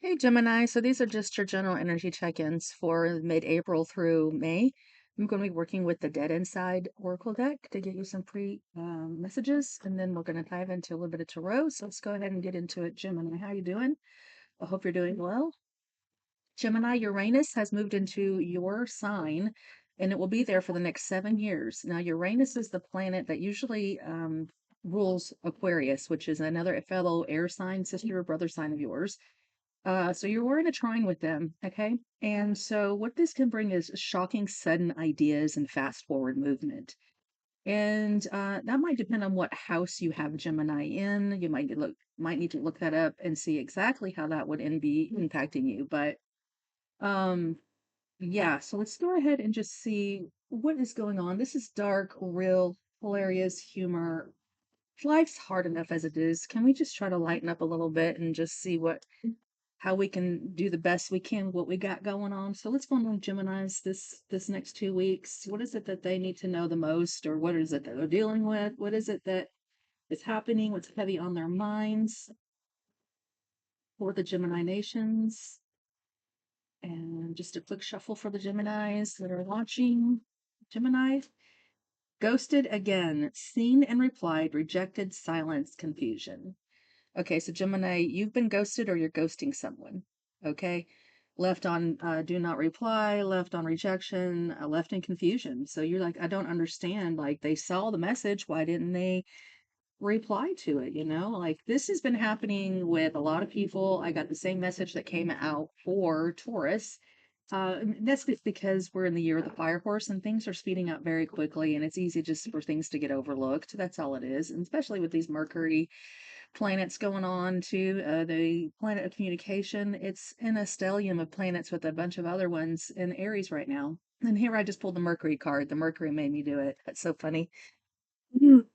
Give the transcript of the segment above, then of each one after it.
Hey Gemini, so these are just your general energy check-ins for mid-April through May. I'm going to be working with the Dead Inside Oracle deck to get you some messages, and then we're going to dive into a little bit of tarot. So let's go ahead and get into it. Gemini, how you doing? I hope you're doing well. Gemini, Uranus has moved into your sign, and it will be there for the next 7 years. Now, Uranus is the planet that usually rules Aquarius, which is another fellow air sign, sister or brother sign of yours. So you're in a trine with them, okay? And so what this can bring is shocking, sudden ideas and fast forward movement. And that might depend on what house you have Gemini in. You might need to look that up and see exactly how that would be impacting you. But um, yeah, so let's go ahead and just see what is going on. This is dark, real, hilarious humor. Life's hard enough as it is. Can we just try to lighten up a little bit and just see how we can do the best we can what we got going on. So let's go on Gemini's this next 2 weeks. What is it that they need to know the most, or what is it that they're dealing with? What is it that is happening? What's heavy on their minds for the Gemini nations? And just a quick shuffle for the Geminis that are watching. Gemini, ghosted again, seen and replied, rejected, silence, confusion. Okay, so Gemini, you've been ghosted or you're ghosting someone. Okay. Left on do not reply, left on rejection, left in confusion. So you're like, I don't understand. Like they saw the message, why didn't they reply to it? Like this has been happening with a lot of people. I got the same message that came out for Taurus. That's just because we're in the year of the fire horse and things are speeding up very quickly, and it's easy just for things to get overlooked. That's all it is. And especially with these Mercury planets going on to the planet of communication. It's in a stellium of planets with a bunch of other ones in Aries right now. And here I just pulled the Mercury card. The Mercury made me do it. That's so funny. Mhm.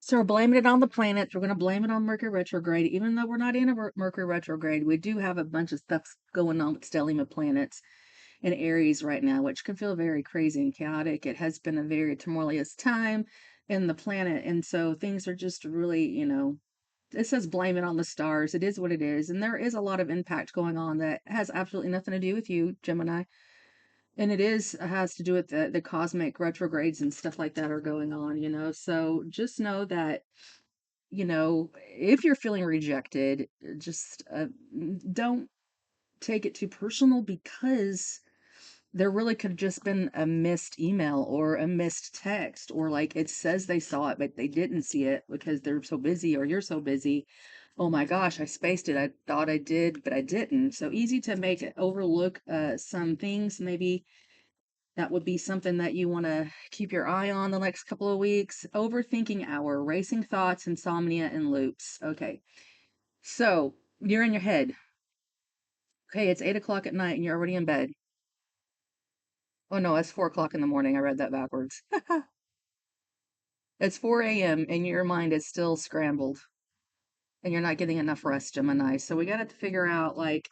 So we're blaming it on the planets. We're going to blame it on Mercury retrograde. Even though we're not in a Mercury retrograde, we do have a bunch of stuff going on with stellium of planets in Aries right now, which can feel very crazy and chaotic. It has been a very tumultuous time in the planet. And so things are just really, it says blame it on the stars. It is what it is. And there is a lot of impact going on that has absolutely nothing to do with you, Gemini. And has to do with the cosmic retrogrades and stuff like that are going on. So just know that, if you're feeling rejected, just don't take it too personal because there really could have just been a missed email or a missed text, or like it says they saw it, but they didn't see it because they're so busy or you're so busy. Oh my gosh, I spaced it. I thought I did, but I didn't. So easy to make it overlook some things. Maybe that would be something that you want to keep your eye on the next couple of weeks. Overthinking hour, racing thoughts, insomnia, and loops. Okay. So you're in your head. Okay, it's 8 o'clock at night and you're already in bed. Oh no, it's 4 o'clock in the morning. I read that backwards. It's 4 a.m. and your mind is still scrambled and you're not getting enough rest, Gemini. So we got to figure out, like,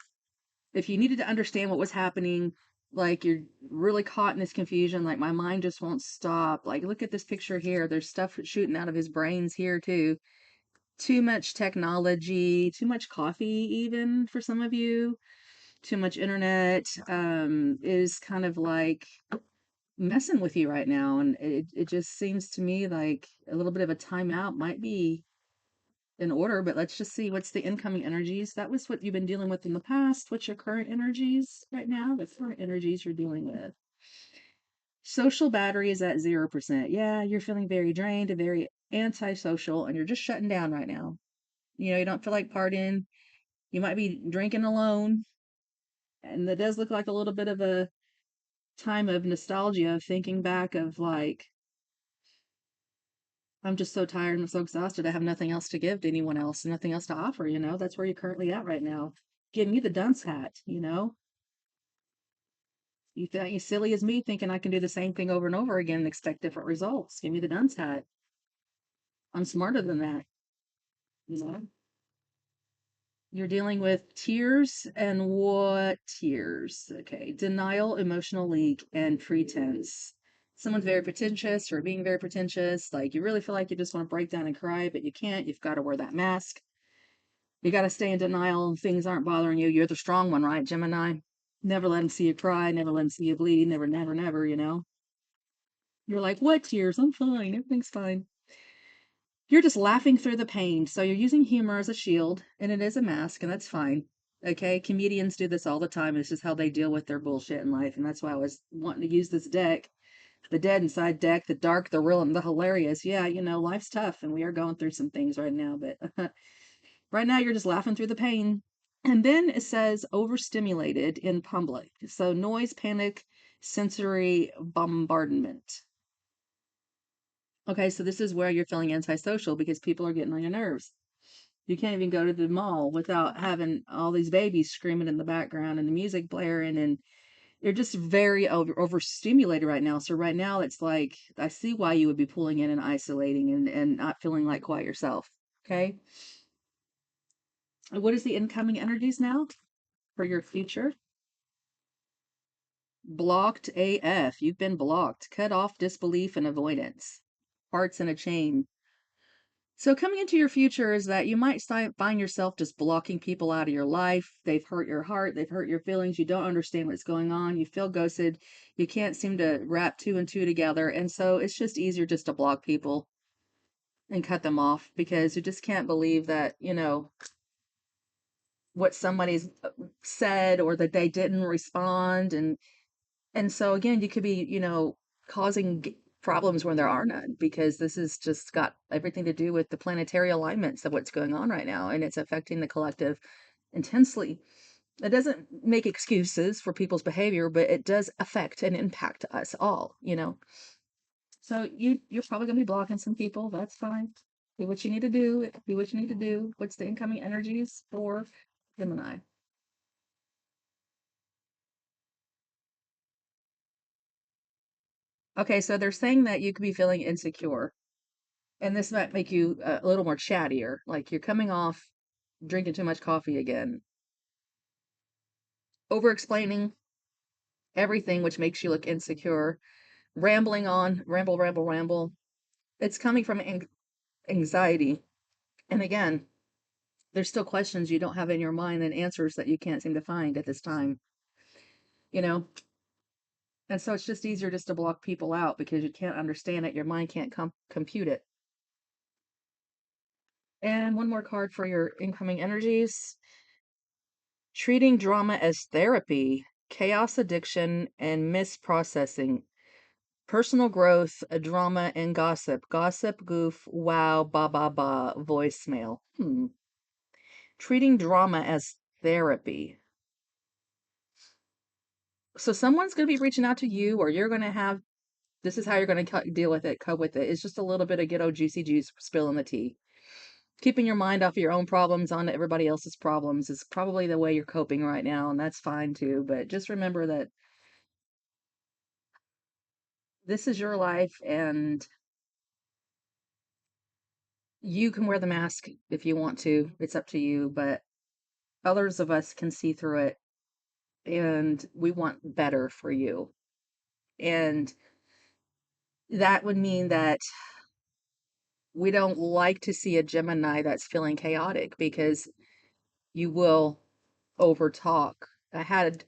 if you needed to understand what was happening, like you're really caught in this confusion, like my mind just won't stop. Like, look at this picture here. There's stuff shooting out of his brains here too. Too much technology, too much coffee, even for some of you, too much internet is kind of like messing with you right now. And it just seems to me like a little bit of a timeout might be in order, but let's just see what's the incoming energies. That was what you've been dealing with in the past. What's your current energies right now? The current energies you're dealing with. Social battery is at 0%. Yeah, you're feeling very drained and very antisocial, and you're just shutting down right now. You don't feel like partying. You might be drinking alone. And that does look like a little bit of a time of nostalgia, thinking back of like, I'm just so tired. I'm so exhausted. I have nothing else to give to anyone else, nothing else to offer. That's where you're currently at right now. Give me the dunce hat. You think you silly as me thinking I can do the same thing over and over again and expect different results. Give me the dunce hat. I'm smarter than that. You know? You're dealing with tears and what tears? Okay. Denial, emotional leak, and pretense. Someone's very pretentious or being very pretentious. Like you really feel like you just want to break down and cry, but you can't. You've got to wear that mask. You got to stay in denial. Things aren't bothering you. You're the strong one, right, Gemini? Never let them see you cry. Never let them see you bleed. Never, never, never, you know? You're like, what tears? I'm fine. Everything's fine. You're just laughing through the pain. So you're using humor as a shield, and it is a mask, and that's fine. Okay, comedians do this all the time. It's just how they deal with their bullshit in life, and that's why I was wanting to use this deck, the dead inside deck, the dark, the real, and the hilarious. Yeah, you know, life's tough, and we are going through some things right now, but right now you're just laughing through the pain. And then it says overstimulated in public. So noise, panic, sensory bombardment. Okay, so this is where you're feeling antisocial because people are getting on your nerves. You can't even go to the mall without having all these babies screaming in the background and the music blaring, and you're just very overstimulated right now. So right now it's like I see why you would be pulling in and isolating and not feeling like quite yourself. Okay. What is the incoming energies now for your future? Blocked AF. You've been blocked. Cut off, disbelief, and avoidance. Hearts in a chain. So coming into your future is that you might find yourself just blocking people out of your life. They've hurt your heart. They've hurt your feelings. You don't understand what's going on. You feel ghosted. You can't seem to wrap two and two together. And so it's just easier just to block people and cut them off because you just can't believe that, you know, what somebody's said or that they didn't respond. And so again, you could be, you know, causing problems when there are none because this has just got everything to do with the planetary alignments of what's going on right now, and it's affecting the collective intensely. It doesn't make excuses for people's behavior, but it does affect and impact us all, you know. So you're probably gonna be blocking some people. That's fine. Do what you need to do. Do what you need to do. What's the incoming energies for Gemini? Okay, so they're saying that you could be feeling insecure. And this might make you a little more chattier, like you're coming off drinking too much coffee again, over explaining everything, which makes you look insecure, rambling on, ramble, ramble, ramble. It's coming from anxiety. And again, there's still questions you don't have in your mind and answers that you can't seem to find at this time, you know? And so it's just easier just to block people out because you can't understand it. Your mind can't compute it. And one more card for your incoming energies. Treating drama as therapy, chaos addiction, and misprocessing. Personal growth, drama, and gossip. Gossip, goof, wow, ba ba ba, voicemail. Treating drama as therapy. So someone's going to be reaching out to you, or you're going to have, this is how you're going to deal with it, cope with it. It's just a little bit of good old juicy juice spilling the tea. Keeping your mind off of your own problems onto everybody else's problems is probably the way you're coping right now, and that's fine too. But just remember that this is your life and you can wear the mask if you want to. It's up to you, but others of us can see through it and we want better for you. And that would mean that we don't like to see a Gemini that's feeling chaotic because you will overtalk. I had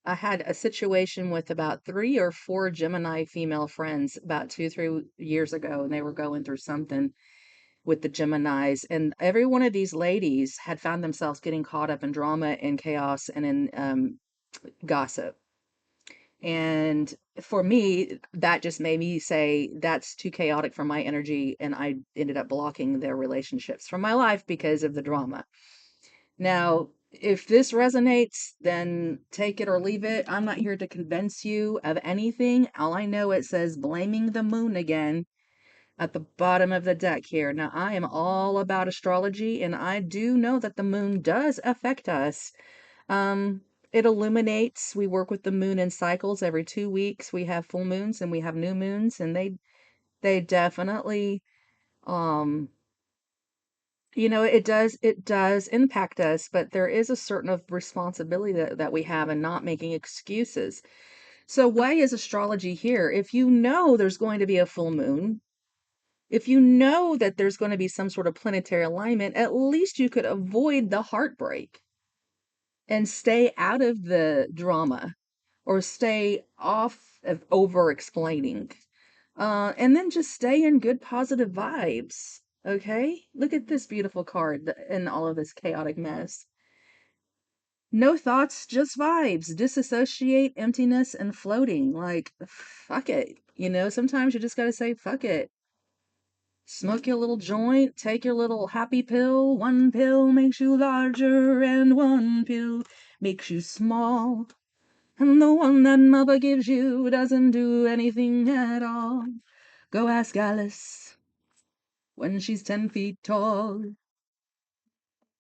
a situation with about 3 or 4 Gemini female friends about 2, 3 years ago, and they were going through something with the Geminis. And every one of these ladies had found themselves getting caught up in drama and chaos and in gossip. And for me, that just made me say, that's too chaotic for my energy. And I ended up blocking their relationships from my life because of the drama. Now, if this resonates, then take it or leave it. I'm not here to convince you of anything. All I know, it says blaming the moon again at the bottom of the deck here. Now, I am all about astrology, and I do know that the moon does affect us. Um, it illuminates. We work with the moon in cycles. Every 2 weeks, we have full moons and we have new moons, and they definitely, um, you know, it does impact us, but there is a certain of responsibility that we have in not making excuses. So why is astrology here? If you know there's going to be a full moon, If you know that there's going to be some sort of planetary alignment, at least you could avoid the heartbreak and stay out of the drama or stay off of over explaining. And then just stay in good positive vibes. Okay? Look at this beautiful card in all of this chaotic mess. No thoughts, just vibes. Disassociate, emptiness, and floating. Like, fuck it. You know, sometimes you just gotta say, fuck it. Smoke your little joint, take your little happy pill. One pill makes you larger, and one pill makes you small. And the one that mother gives you doesn't do anything at all. Go ask Alice when she's 10 feet tall.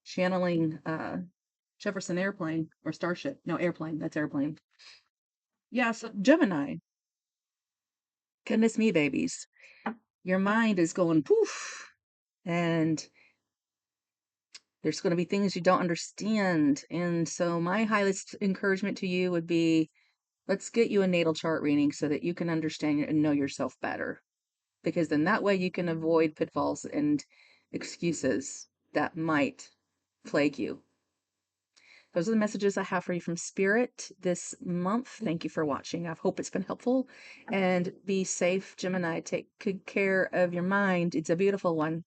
Channeling Jefferson Airplane or Starship. No, Airplane. That's Airplane. Yeah, so Gemini. Goodness me, babies. Your mind is going poof. And there's going to be things you don't understand. And so my highest encouragement to you would be, let's get you a natal chart reading so that you can understand and know yourself better. Because then that way you can avoid pitfalls and excuses that might plague you. Those are the messages I have for you from Spirit this month. Thank you for watching. I hope it's been helpful. And be safe, Gemini. Take good care of your mind. It's a beautiful one.